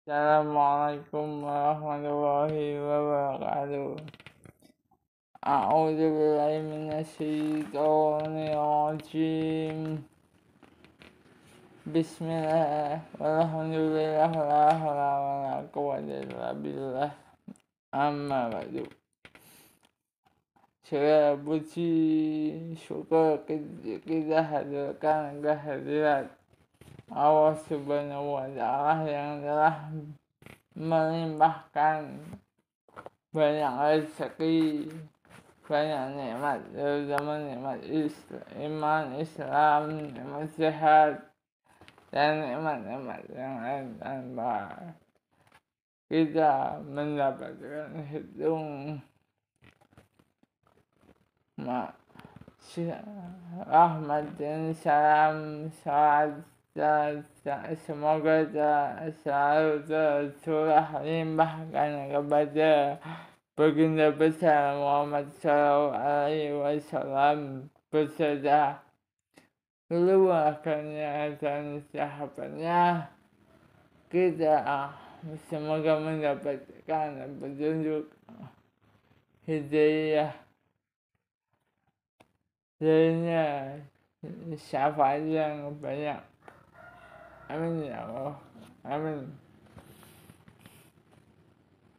Assalamualaikum warahmatullahi wabarakatuh. A'udzu billahi minasyaitonir rajim. Bismillah walhamdulillah la haula wala quwwata illa billah. Amma ba'du. Segala puji syukur kita hadirkan kehadirat Allah Subhanahu wa Ta'ala yang telah melimpahkan banyak rezeki, banyak nikmat, terutama nikmat iman, Islam, nikmat sehat, dan nikmat-nikmat yang lain tanpa kita mendapatkan hitung rahmat dan salam semoga selalu tercurah limpahkan kepada baginda besar Muhammad Sallallahu Alaihi Wasallam beserta keluarganya dan sahabatnya. Kita semoga mendapatkan petunjuk hidayah lainnya, syafaat yang banyak. Amin ya Allah. Amin.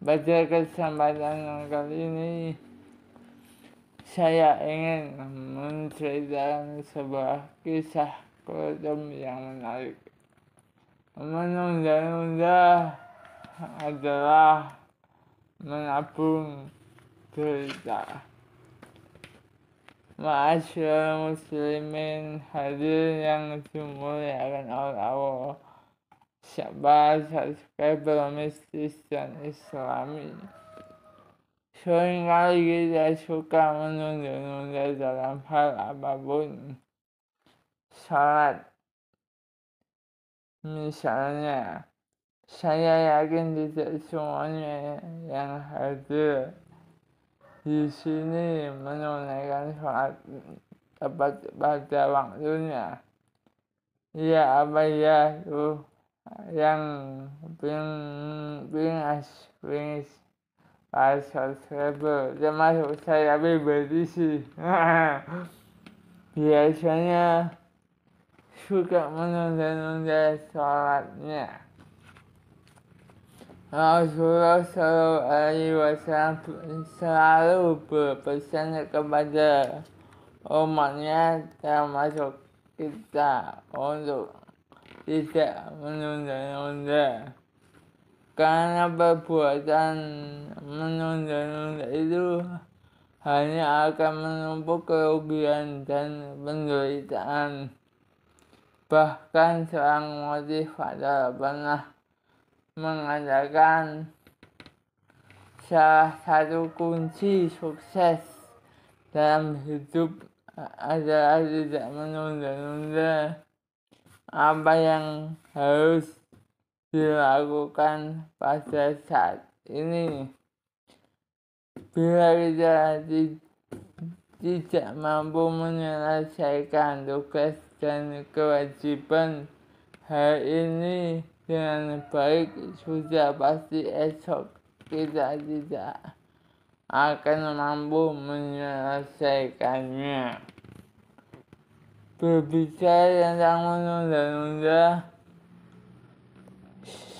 Pada kesempatan yang kali ini saya ingin menceritakan sebuah kisah keluarga yang menarik. Menunda-nunda adalah menabung cerita. Ma'asyiral muslimin hadirin yang dimuliakan oleh Allah, sahabat subscriber mistis dan islami. Seringkali kita suka menunda-nunda dalam hal apapun. Salat misalnya, saya yakin tidak semuanya yang hadir di sini menunaikan sholat tepat pada waktunya. Ya apa ya tuh yang bingis para subscriber, termasuk saya pribadi sih. Biasanya suka menunda-nunda sholatnya. Rasulullah Sallallahu Alaihi Wasallam selalu berpesan kepada umatnya, termasuk kita, untuk tidak menunda-nunda. Karena perbuatan menunda-nunda itu hanya akan menumpuk kerugian dan penderitaan. Bahkan seorang motivator pernah mengatakan salah satu kunci sukses dalam hidup adalah tidak menunda-nunda apa yang harus dilakukan pada saat ini. Bila kita tidak mampu menyelesaikan tugas dan kewajiban hari ini dengan baik, sudah pasti esok kita tidak akan mampu menyelesaikannya. Berbicara tentang menunda-nunda,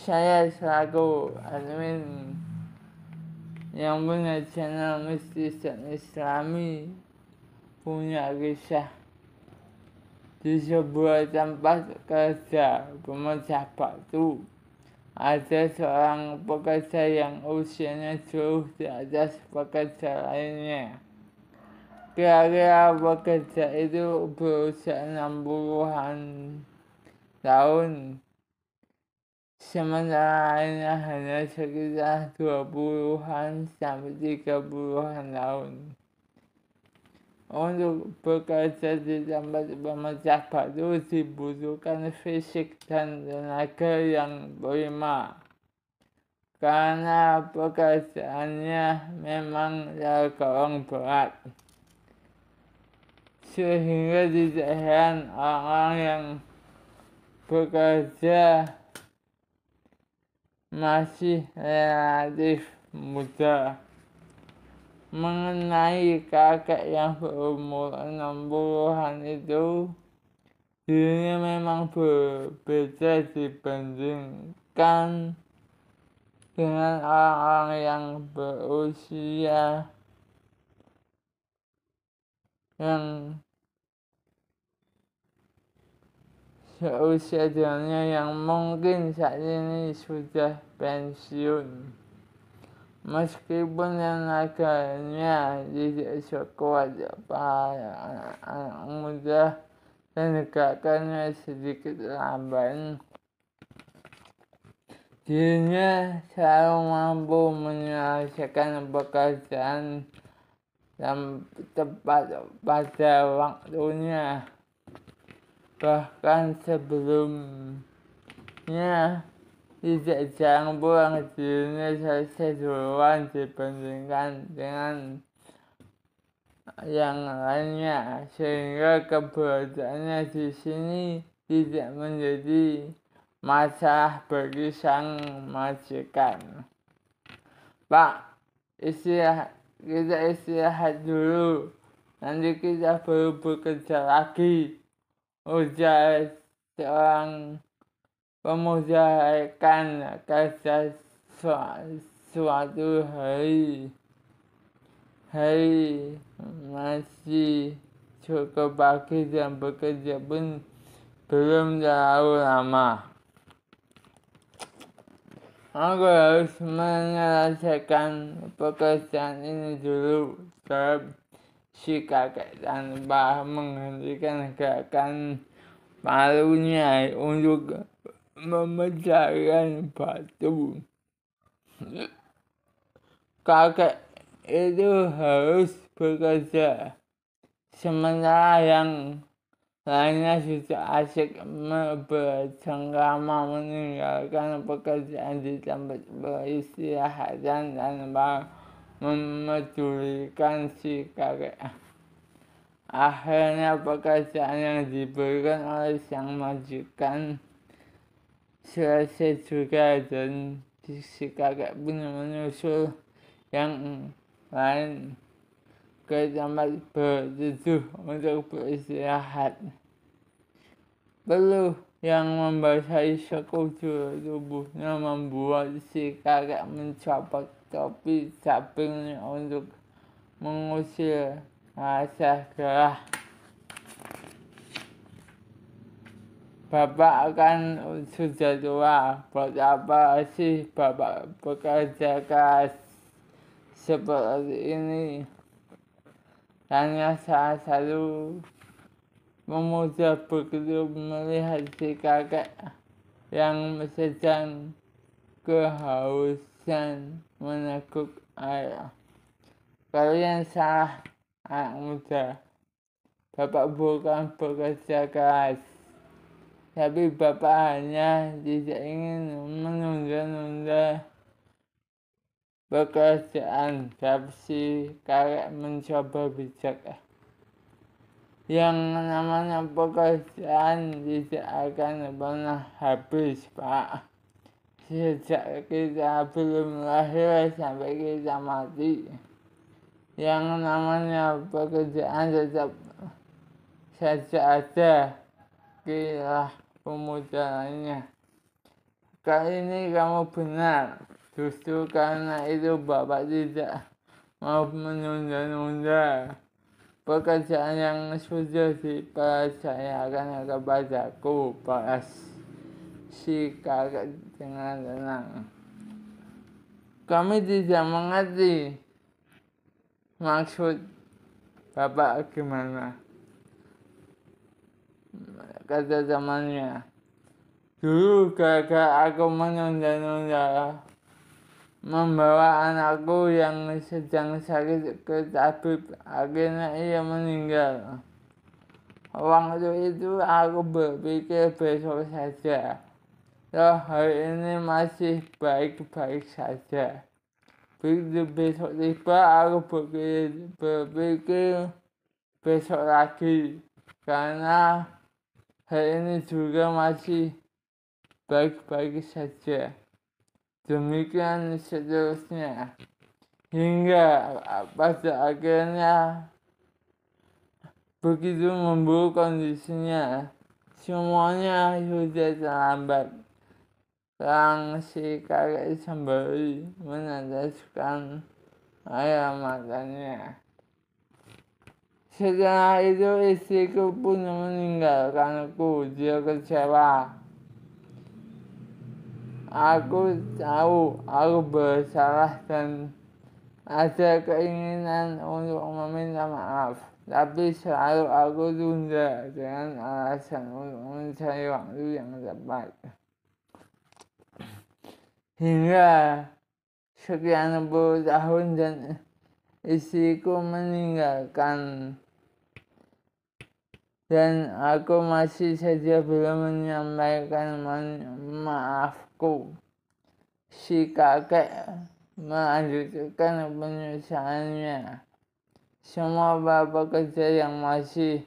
saya selaku admin yang punya channel mistis dan islami punya kisah. Di sebuah tempat kerja pemecah batu, ada seorang pekerja yang usianya jauh di atas pekerja lainnya. Kira-kira pekerja itu berusia 60-an tahun, sementara lainnya hanya sekitar 20-an sampai 30-an tahun. Untuk bekerja di tempat pemecah batu dibutuhkan fisik dan tenaga yang prima, karena pekerjaannya memang tergolong berat. Sehingga tidak heran orang-orang yang bekerja masih relatif muda. Mengenai kakek yang berumur 60-an itu, dirinya memang berbeda dibandingkan dengan orang-orang yang berusia yang seusia dengannya yang mungkin saat ini sudah pensiun. Meskipun tenaganya tidak sekuat para anak muda dan gerakannya sedikit lamban, dirinya selalu mampu menyelesaikan pekerjaan dan tepat pada waktunya. Bahkan sebelumnya tidak jarang pulang dirinya selesai duluan dibandingkan dengan yang lainnya, sehingga keberadaannya di sini tidak menjadi masalah bagi sang majikan. Pak, kita istirahat dulu, nanti kita baru bekerja lagi, ujar seorang pemuda rekan kerja suatu hari masih cukup pagi dan bekerja pun belum terlalu lama. Aku harus menyelesaikan pekerjaan ini dulu, jawab si kakek tanpa menghentikan gerakan palunya untuk memecahkan batu. Kakek itu harus bekerja, sementara yang lainnya sudah asik bercengkrama meninggalkan pekerjaan di tempat peristirahatan tanpa memedulikan si kakek. Akhirnya pekerjaan yang diberikan oleh sang majikan selesai juga dan si kakek pun menyusul yang lain ke tempat berteduh untuk beristirahat. Peluh yang membasahi sekujur tubuhnya membuat si kakek mencopot topi sampingnya untuk mengusir rasa gerah. Bapak kan sudah tua, buat apa sih Bapak bekerja keras seperti ini? Tanya salah satu pemuda begitu melihat si kakek yang sedang kehausan meneguk air. Kalian salah, anak muda. Bapak bukan bekerja keras, tapi Bapak hanya tidak ingin menunda-nunda pekerjaan. Tapi si kakek mencoba bijak. Yang namanya pekerjaan tidak akan pernah habis, Pak. Sejak kita belum lahir sampai kita mati, yang namanya pekerjaan tetap saja ada, kira pemuda lainnya. Kali ini kamu benar, justru karena itu Bapak tidak mau menunda-nunda pekerjaan yang sudah dipercayakan kepadaku, balas si kakek dengan tenang. Kami tidak mengerti maksud Bapak gimana, kata temannya. Dulu gara-gara aku menunda-nunda membawa anakku yang sedang sakit ke tabib, akhirnya ia meninggal. Waktu itu aku berpikir besok saja. Loh, hari ini masih baik-baik saja. Begitu besok tiba, aku berpikir besok lagi, karena hari ini juga masih baik-baik saja. demikian seterusnya. Hingga pada akhirnya begitu memburuk kondisinya, semuanya sudah terlambat. Sekarang si kakek sembari meneteskan air matanya. Setelah itu istriku pun meninggalkanku. Dia kecewa. Aku tahu aku bersalah dan ada keinginan untuk meminta maaf. Tapi selalu aku tunda dengan alasan untuk mencari waktu yang tepat. Hingga sekian puluh tahun dan istriku meninggalkan. Dan aku masih saja belum menyampaikan maafku. Si kakek melanjutkan penyesalannya. Semua bapak kerja yang masih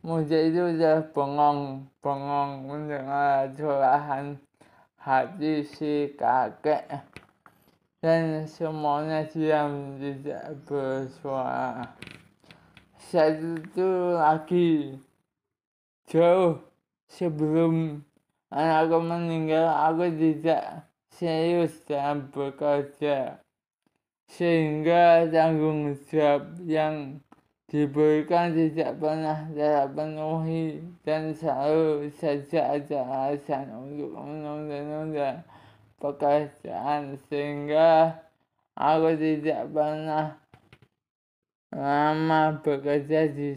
muda itu sudah bengong mendengar curahan hati si kakek. Dan semuanya diam, tidak bersuara. Satu lagi. Jauh sebelum anakku meninggal, aku tidak serius dalam bekerja. Sehingga tanggung jawab yang diberikan tidak pernah terpenuhi dan selalu saja ada alasan untuk menunda-nunda pekerjaan. Sehingga aku tidak pernah lama bekerja di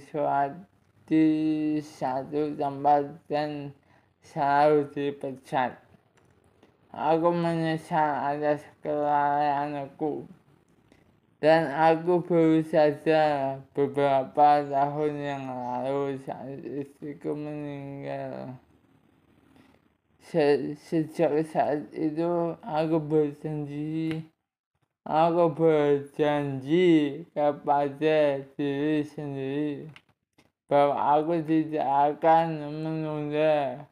satu tempat dan selalu dipecat. Aku menyesal atas kelalaianku dan aku baru saja beberapa tahun yang lalu saat istriku meninggal. Sejak saat itu aku berjanji kepada diri sendiri bahwa aku tidak akan menunda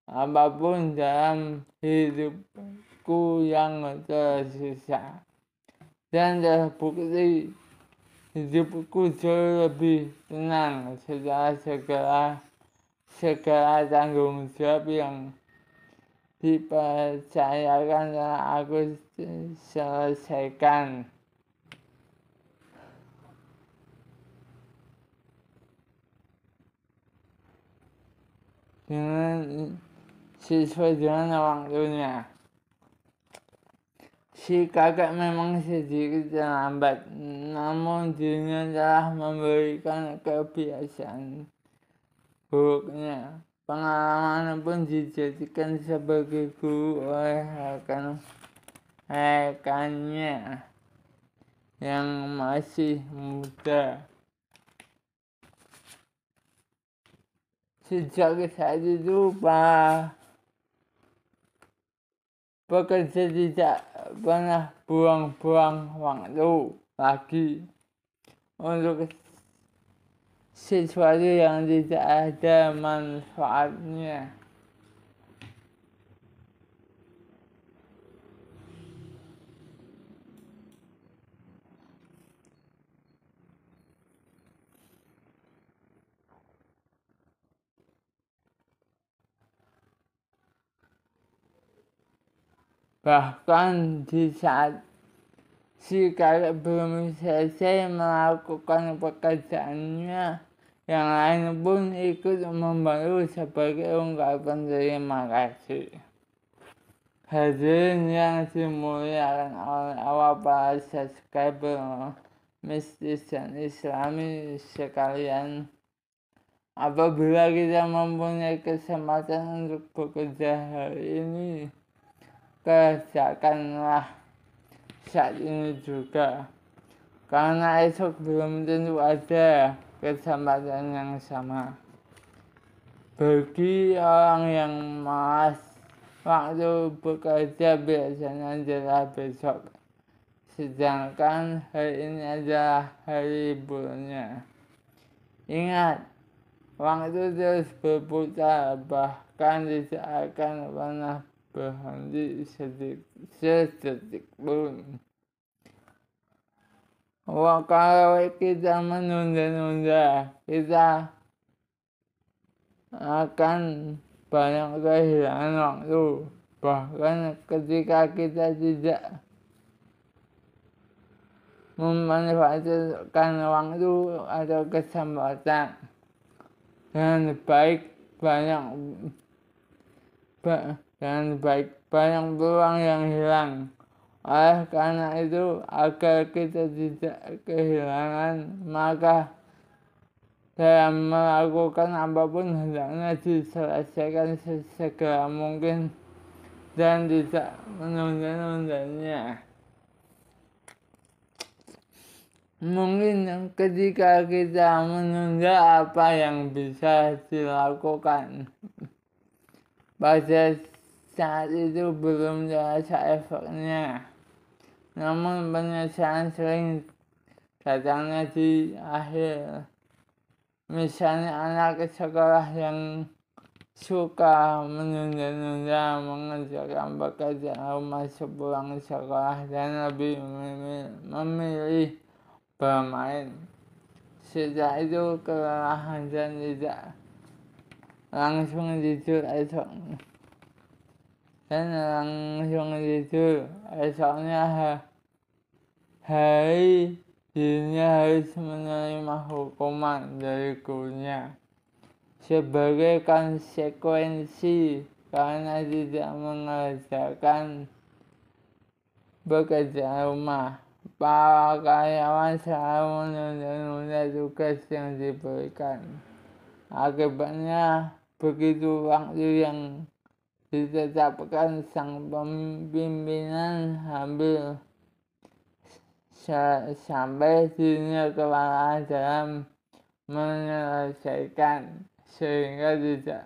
apapun dalam hidupku yang tersisa. Dan terbukti hidupku jauh lebih tenang setelah segala tanggung jawab yang dipercayakan telah aku selesaikan. Sesuai dengan waktunya. Si kakek memang sedikit terlambat, namun dirinya telah memberikan kebiasaan buruknya. Pengalaman pun dijadikan sebagai guru oleh rekannya yang masih muda. Sejak saat itu, pekerja tidak pernah buang-buang waktu lagi untuk sesuatu yang tidak ada manfaatnya. Bahkan di saat si kakek belum selesai melakukan pekerjaannya, yang lain pun ikut membantu sebagai ungkapan terima kasih. Hadirin yang dimuliakan oleh Allah para subscriber mistis dan islami sekalian, apabila kita mempunyai kesempatan untuk bekerja hari ini, kerjakanlah saat ini juga, karena esok belum tentu ada kesempatan yang sama. Bagi orang yang malas, waktu bekerja biasanya adalah besok, sedangkan hari ini adalah hari liburnya. Ingat, waktu terus berputar, bahkan tidak akan pernah berhenti sedetik pun. Wah, kalau kita menunda-nunda, kita akan banyak kehilangan waktu. Bahkan ketika kita tidak memanfaatkan waktu atau kesempatan dengan baik, banyak peluang yang hilang. Oleh karena itu, agar kita tidak kehilangan, maka dalam melakukan apapun hendaknya diselesaikan sesegera mungkin dan tidak menunda-nundanya. Mungkin ketika kita menunda apa yang bisa dilakukan, pada saat itu belum terasa efeknya. Namun penyesalan sering datangnya di akhir. Misalnya anak sekolah yang suka menunda-nunda mengerjakan pekerjaan rumah sepulang sekolah dan lebih memilih bermain. Setelah itu kelelahan dan tidak langsung tidur esoknya hari dirinya harus menerima hukuman dari gurunya sebagai konsekuensi karena tidak mengerjakan pekerjaan rumah. Para karyawan selalu menunda-nunda tugas yang diberikan. Akibatnya, begitu waktu yang ditetapkan, sang pimpinan hampir sampai dirinya kewalahan dalam menyelesaikan, sehingga tidak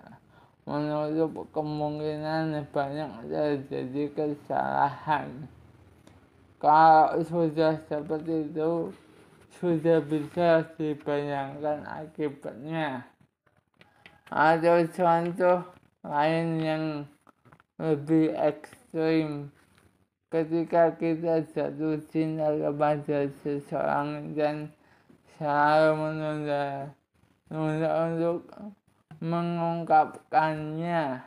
menutup kemungkinan banyak terjadi kesalahan. Kalau sudah seperti itu, sudah bisa dibayangkan akibatnya. Ada contoh lain yang lebih ekstrim. Ketika kita jatuh cinta kepada seseorang dan selalu menunda untuk mengungkapkannya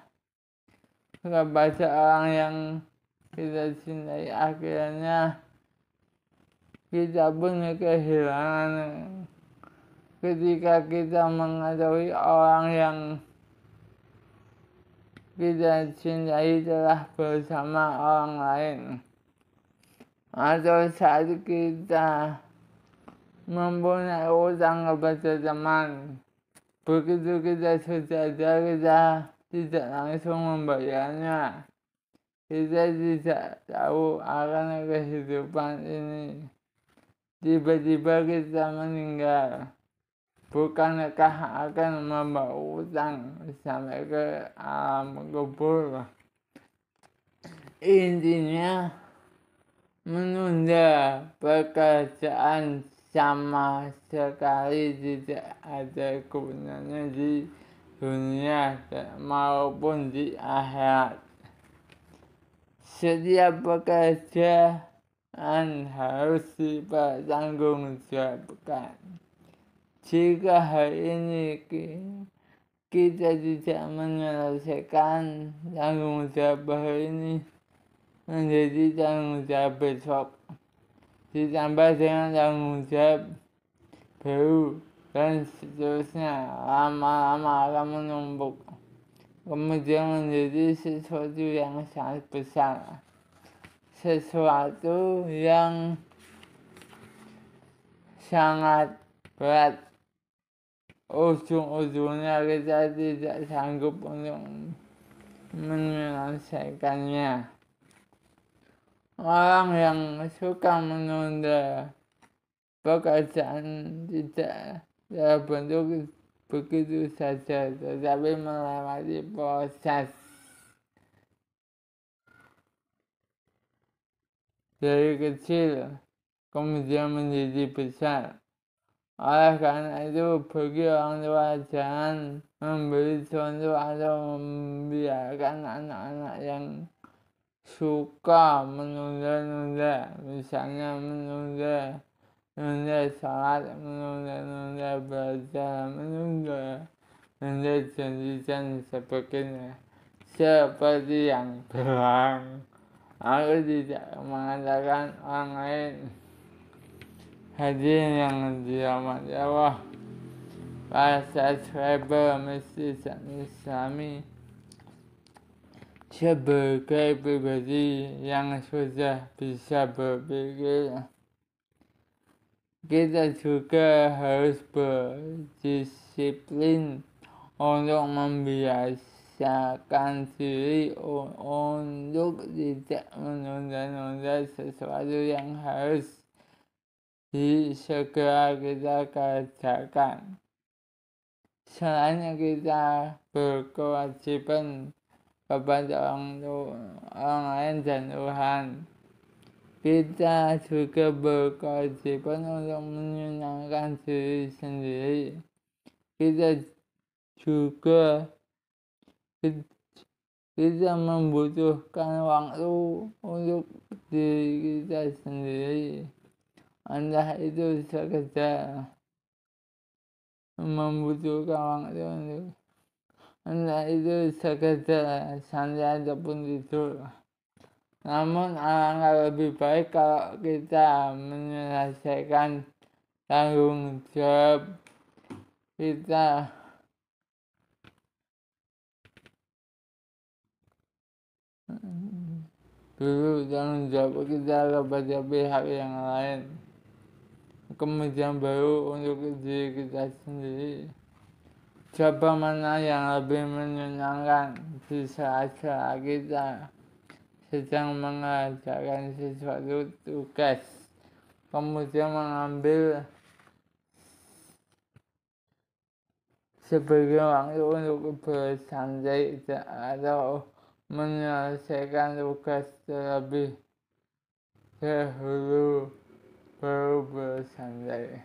kepada orang yang kita cintai, akhirnya kita pun kehilangan ketika kita mengetahui orang yang kita cintai telah bersama orang lain, atau saat kita mempunyai utang kepada teman, begitu kita sadar kita tidak langsung membayarnya, kita tidak tahu akan kehidupan ini, tiba-tiba kita meninggal. Bukankah akan membawa utang sampai ke alam kubur? Intinya, menunda pekerjaan sama sekali tidak ada gunanya di dunia maupun di akhirat. Setiap pekerjaan harus dipertanggungjawabkan. Jika hari ini kita tidak menyelesaikan tanggung jawab hari ini, menjadi tanggung jawab besok, ditambah dengan tanggung jawab baru, dan seterusnya, lama-lama akan menumpuk, kemudian menjadi sesuatu yang sangat besar, sesuatu yang sangat berat. Ujung-ujungnya kita tidak sanggup untuk menyelesaikannya. Orang yang suka menunda pekerjaan tidak terbentuk begitu saja, tetapi melewati proses dari kecil kemudian menjadi besar. Oleh karena itu, bagi orang tua jangan memberi contoh atau membiarkan anak-anak yang suka menunda-nunda, misalnya menunda sholat, menunda belajar, menunda janji dan sebagainya. Seperti yang bilang, aku tidak mengatakan orang lain. Hadirin yang dirahmati Allah, para subscriber Masjid Islami, sebagai pribadi yang sudah bisa berpikir, kita juga harus berdisiplin untuk membiasakan diri untuk tidak menunda-nunda sesuatu yang harus segera kita kerjakan. Selain kita berkewajiban kepada orang lain dan Tuhan, kita juga berkewajiban untuk menyenangkan diri sendiri. Kita membutuhkan waktu untuk diri kita sendiri. Entah itu sekedar membutuhkan waktu untuk, entah itu sekedar santai ataupun tidur. Namun alangkah lebih baik kalau kita menyelesaikan tanggung jawab kita dulu, tanggung jawab kita kepada pihak yang lain, kemudian baru untuk diri kita sendiri. Coba mana yang lebih menyenangkan di saat-saat kita sedang mengerjakan sesuatu tugas, kemudian mengambil sebagai waktu untuk bersantai atau menyelesaikan tugas terlebih dahulu baru bersantai.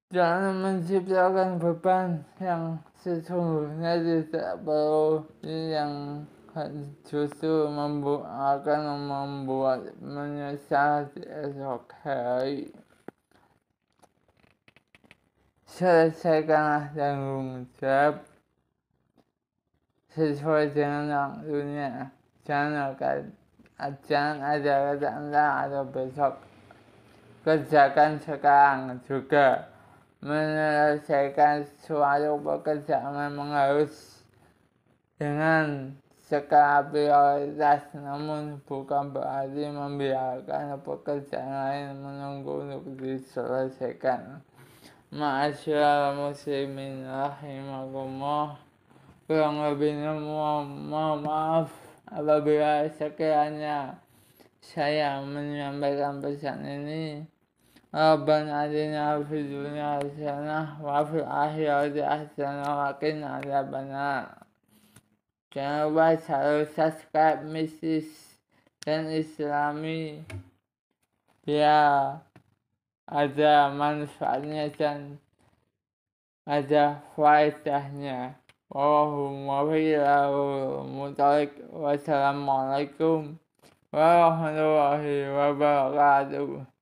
Jangan menciptakan beban yang sesungguhnya tidak perlu, yang justru akan membuat menyesal di esok hari. Selesaikanlah tanggung jawab sesuai dengan waktunya. Jangan ada kata entah atau besok. Kerjakan sekarang juga. Menyelesaikan suatu pekerjaan memang harus dengan skala prioritas, namun bukan berarti membiarkan pekerjaan lain menunggu untuk diselesaikan. Ma'asyiral muslimin rahimakumullah, kurang lebihnya mohon maaf apabila sekiranya saya menyampaikan pesan ini. Rabbana atina fid dunya hasanah wa fil akhirati hasanah wa qina adzabannar. Jangan lupa selalu subscribe Masjid Islami biar ada manfaatnya dan ada faedahnya. Wassalamualaikum warahmatullahi wabarakatuh.